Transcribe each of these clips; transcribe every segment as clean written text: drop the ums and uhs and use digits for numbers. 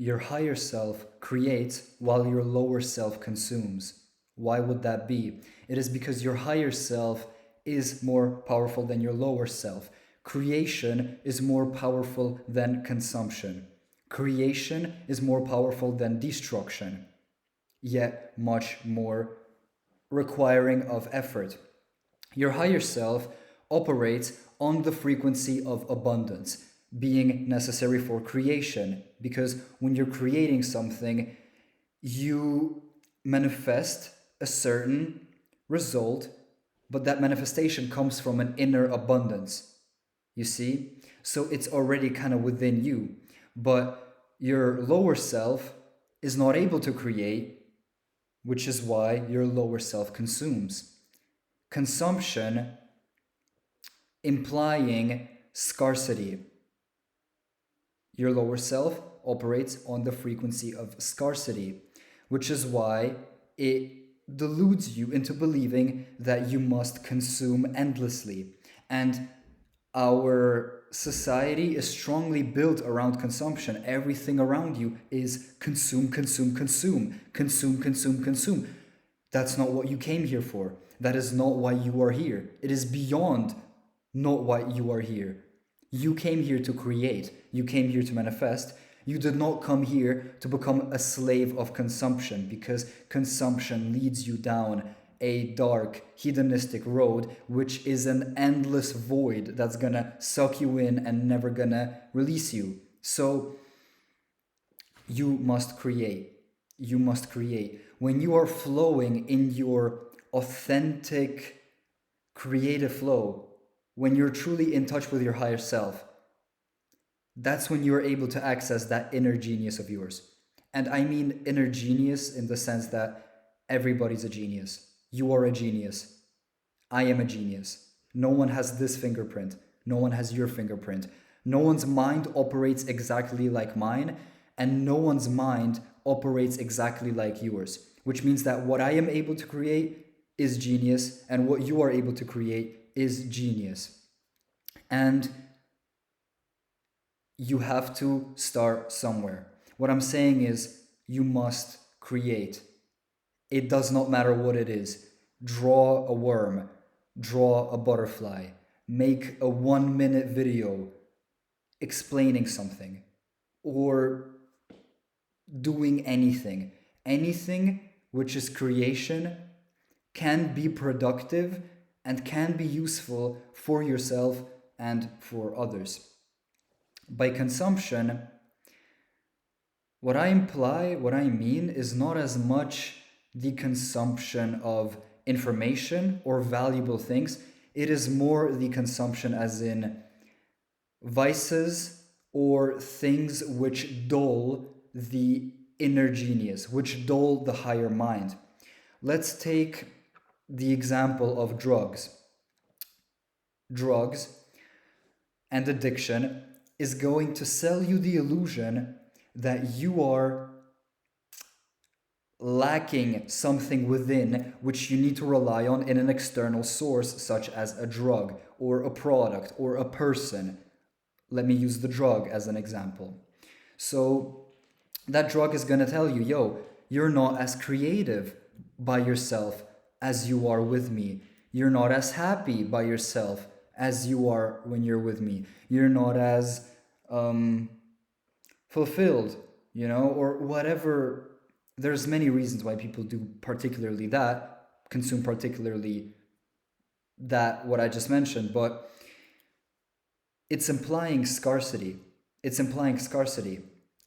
Your higher self creates while your lower self consumes. Why would that be? It is because your higher self is more powerful than your lower self. Creation is more powerful than consumption. Creation is more powerful than destruction, yet much more requiring of effort. Your higher self operates on the frequency of abundance, being necessary for creation, because when you're creating something, you manifest a certain result, but that manifestation comes from an inner abundance. You see? So it's already kind of within you. But your lower self is not able to create, which is why your lower self consumes. Consumption implying scarcity. Your lower self operates on the frequency of scarcity, which is why it deludes you into believing that you must consume endlessly. And our society is strongly built around consumption. Everything around you is consume, consume, consume, consume, consume, consume. That's not what you came here for. That is not why you are here. It is beyond not why you are here. You came here to create. You came here to manifest. You did not come here to become a slave of consumption, because consumption leads you down a dark, hedonistic road, which is an endless void that's gonna suck you in and never gonna release you. So you must create. You must create. When you are flowing in your authentic creative flow, when you're truly in touch with your higher self, that's when you're able to access that inner genius of yours. And I mean inner genius in the sense that everybody's a genius. You are a genius. I am a genius. No one has this fingerprint. No one has your fingerprint. No one's mind operates exactly like mine, and no one's mind operates exactly like yours, which means that what I am able to create is genius, and what you are able to create is genius. And you have to start somewhere. What I'm saying is, you must create. It does not matter what it is. Draw a worm, draw a butterfly, make a 1 minute video explaining something, or doing anything. Anything which is creation can be productive and can be useful for yourself and for others. By consumption, what I imply, what I mean, is not as much the consumption of information or valuable things. It is more the consumption as in vices or things which dull the inner genius, which dull the higher mind. Let's take the example of drugs. Drugs and addiction is going to sell you the illusion that you are lacking something within which you need to rely on in an external source, such as a drug or a product or a person. Let me use the drug as an example. So that drug is going to tell you, yo, you're not as creative by yourself as you are with me. You're not as happy by yourself as you are when you're with me. You're not as fulfilled, or whatever. There's many reasons why people do particularly that, consume particularly that, what I just mentioned, but it's implying scarcity. It's implying scarcity.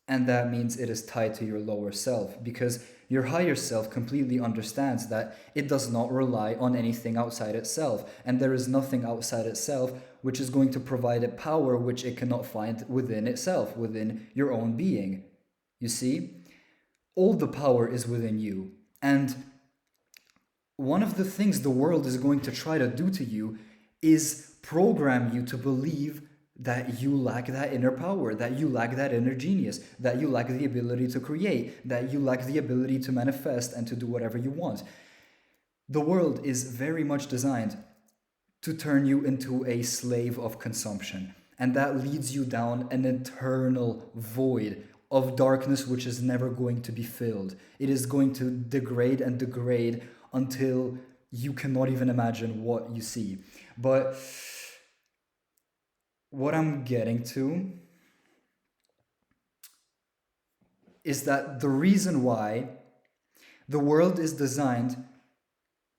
And that means it is tied to your lower self, because your higher self completely understands that it does not rely on anything outside itself. And there is nothing outside itself which is going to provide it power which it cannot find within itself, within your own being. You see? All the power is within you. And one of the things the world is going to try to do to you is program you to believe that you lack that inner power, that you lack that inner genius, that you lack the ability to create, that you lack the ability to manifest and to do whatever you want. The world is very much designed to turn you into a slave of consumption. And that leads you down an eternal void of darkness which is never going to be filled. It is going to degrade and degrade until you cannot even imagine what you see. But what I'm getting to is that the reason why the world is designed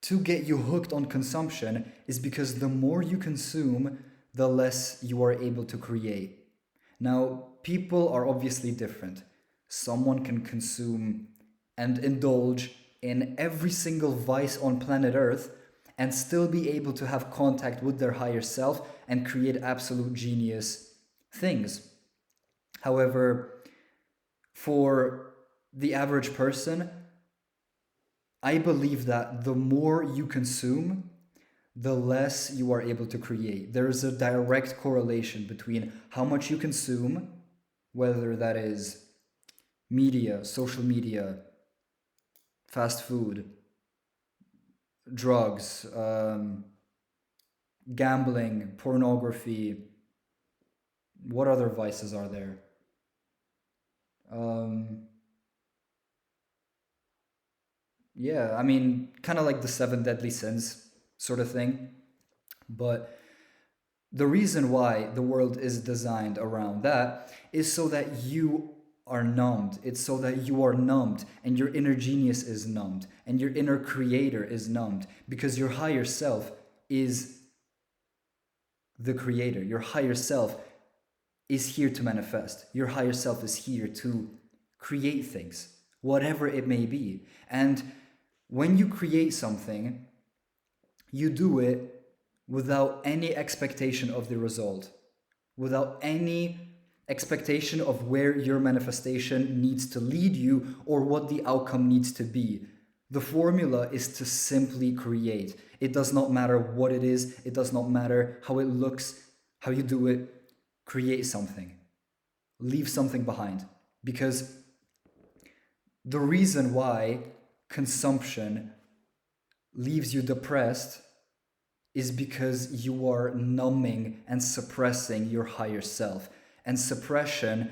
to get you hooked on consumption is because the more you consume, the less you are able to create. Now, people are obviously different. Someone can consume and indulge in every single vice on planet Earth and still be able to have contact with their higher self and create absolute genius things. However, for the average person, I believe that the more you consume, the less you are able to create. There is a direct correlation between how much you consume, whether that is media, social media, fast food, drugs, gambling, pornography. What other vices are there? Yeah, I mean, kind of like the seven deadly sins sort of thing. But the reason why the world is designed around that is so that you are numbed. It's so that you are numbed and your inner genius is numbed and your inner creator is numbed because your higher self is the creator. Your higher self is here to manifest. Your higher self is here to create things, whatever it may be. And when you create something, you do it without any expectation of the result, without any expectation of where your manifestation needs to lead you or what the outcome needs to be. The formula is to simply create. It does not matter what it is, it does not matter how it looks, how you do it. Create something. Leave something behind. Because the reason why consumption leaves you depressed is because you are numbing and suppressing your higher self. And suppression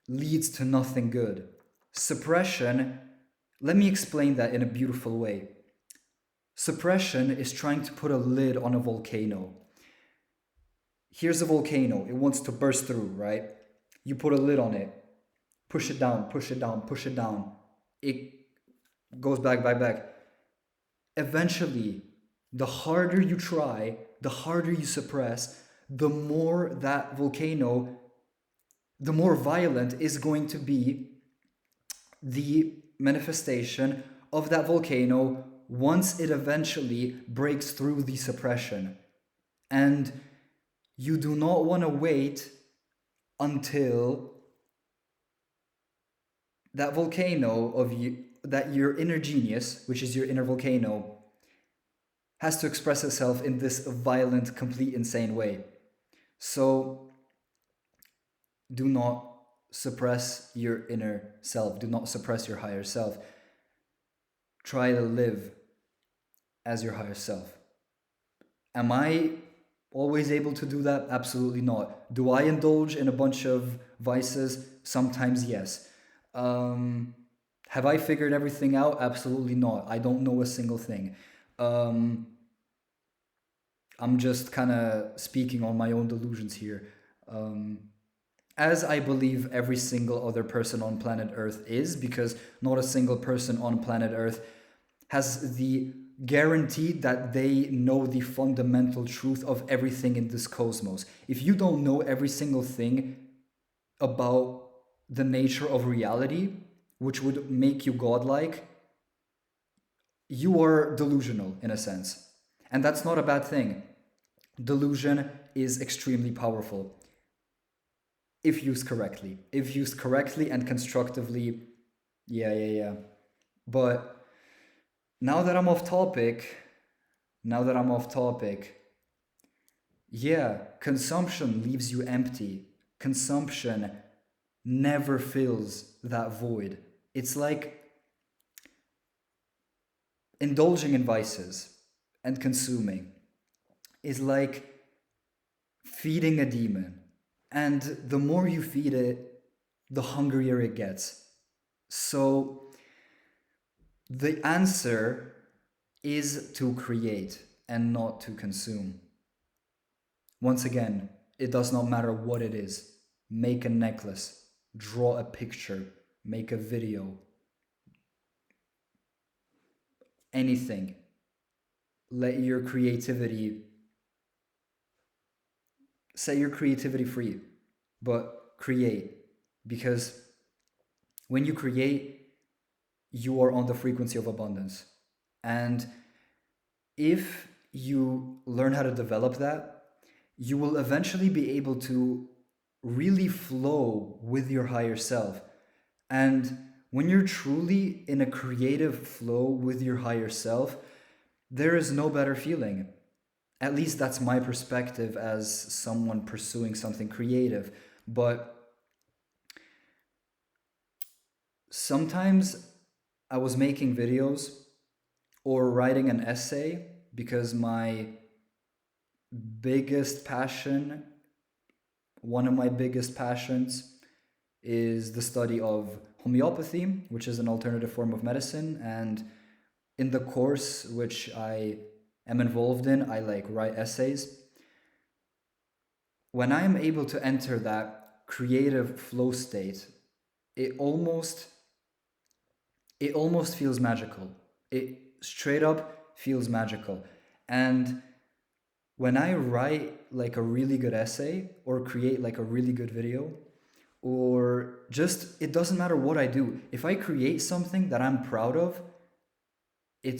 leads to nothing good. Suppression, let me explain that in a beautiful way. Suppression is trying to put a lid on a volcano. Here's a volcano. It wants to burst through, right? You put a lid on it. Push it down, push it down, push it down. It goes back. Eventually, the harder you try, the harder you suppress, the more that volcano, the more violent is going to be the manifestation of that volcano once it eventually breaks through the suppression. And you do not want to wait until that volcano of you, that your inner genius, which is your inner volcano, has to express itself in this violent, complete, insane way. So do not suppress your inner self. Do not suppress your higher self. Try to live as your higher self. Am I always able to do that? Absolutely not. Do I indulge in a bunch of vices? Sometimes yes. Have I figured everything out? Absolutely not. I don't know a single thing. I'm just kind of speaking on my own delusions here. As I believe every single other person on planet Earth is, because not a single person on planet Earth has the guarantee that they know the fundamental truth of everything in this cosmos. If you don't know every single thing about the nature of reality, which would make you godlike, you are delusional in a sense. And that's not a bad thing. Delusion is extremely powerful if used correctly. If used correctly and constructively, yeah. But now that I'm off topic, yeah, consumption leaves you empty. Consumption never fills that void. It's like indulging in vices and consuming is like feeding a demon. And the more you feed it, the hungrier it gets. So the answer is to create and not to consume. Once again, it does not matter what it is. Make a necklace, draw a picture, make a video, anything. Let your creativity, set your creativity free, but create. Because when you create, you are on the frequency of abundance. And if you learn how to develop that, you will eventually be able to really flow with your higher self. And when you're truly in a creative flow with your higher self, there is no better feeling. At least that's my perspective as someone pursuing something creative. But sometimes I was making videos or writing an essay because my biggest passion, one of my biggest passions, is the study of homeopathy, which is an alternative form of medicine. And in the course which I am involved in, I like write essays. When I am able to enter that creative flow state, it almost feels magical. It straight up feels magical. And when I write like a really good essay or create like a really good video, or just, it doesn't matter what I do, if I create something that I'm proud of, it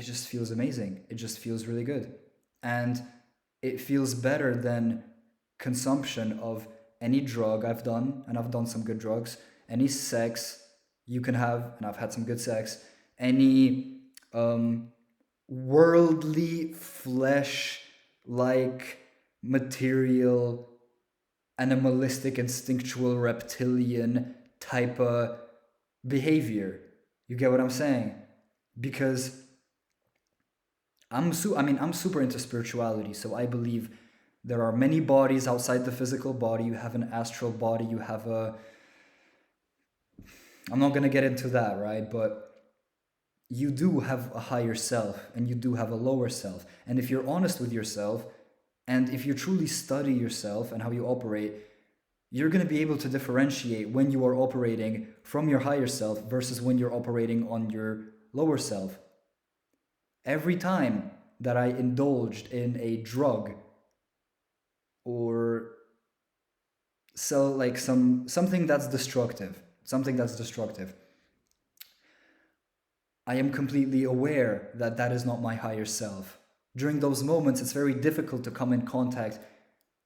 just feels amazing. It just feels really good. And it feels better than consumption of any drug I've done, and I've done some good drugs, any sex you can have, and I've had some good sex, any worldly flesh like material, animalistic, instinctual, reptilian type of behavior. You get what I'm saying? Because I'm super into spirituality, so I believe there are many bodies outside the physical body. You have an astral body, you have a, I'm not going to get into that, right? But you do have a higher self and you do have a lower self. And if you're honest with yourself, and if you truly study yourself and how you operate, you're going to be able to differentiate when you are operating from your higher self versus when you're operating on your lower self. Every time that I indulged in a drug or sell like something that's destructive, I am completely aware that that is not my higher self. During those moments, it's very difficult to come in contact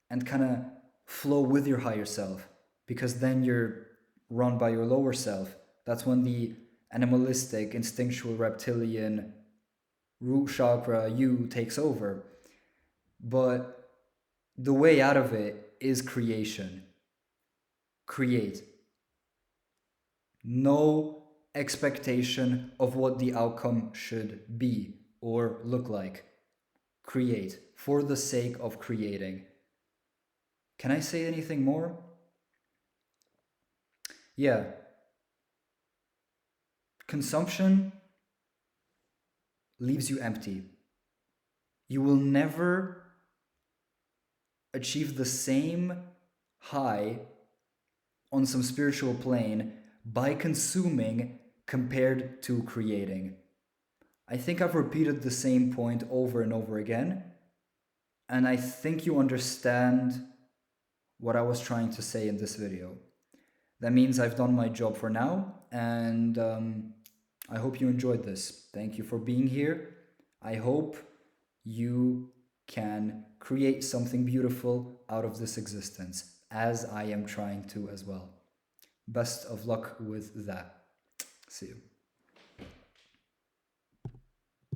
and kind of flow with your higher self, because then you're run by your lower self. That's when the animalistic, instinctual, reptilian, root chakra you takes over. But the way out of it is creation. Create. No expectation of what the outcome should be or look like. Create for the sake of creating. Can I say anything more? Yeah. Consumption leaves you empty. You will never achieve the same high on some spiritual plane by consuming compared to creating. I think I've repeated the same point over and over again, and I think you understand what I was trying to say in this video. That means I've done my job for now, and I hope you enjoyed this. Thank you for being here. I hope you can create something beautiful out of this existence, as I am trying to as well. Best of luck with that. See you.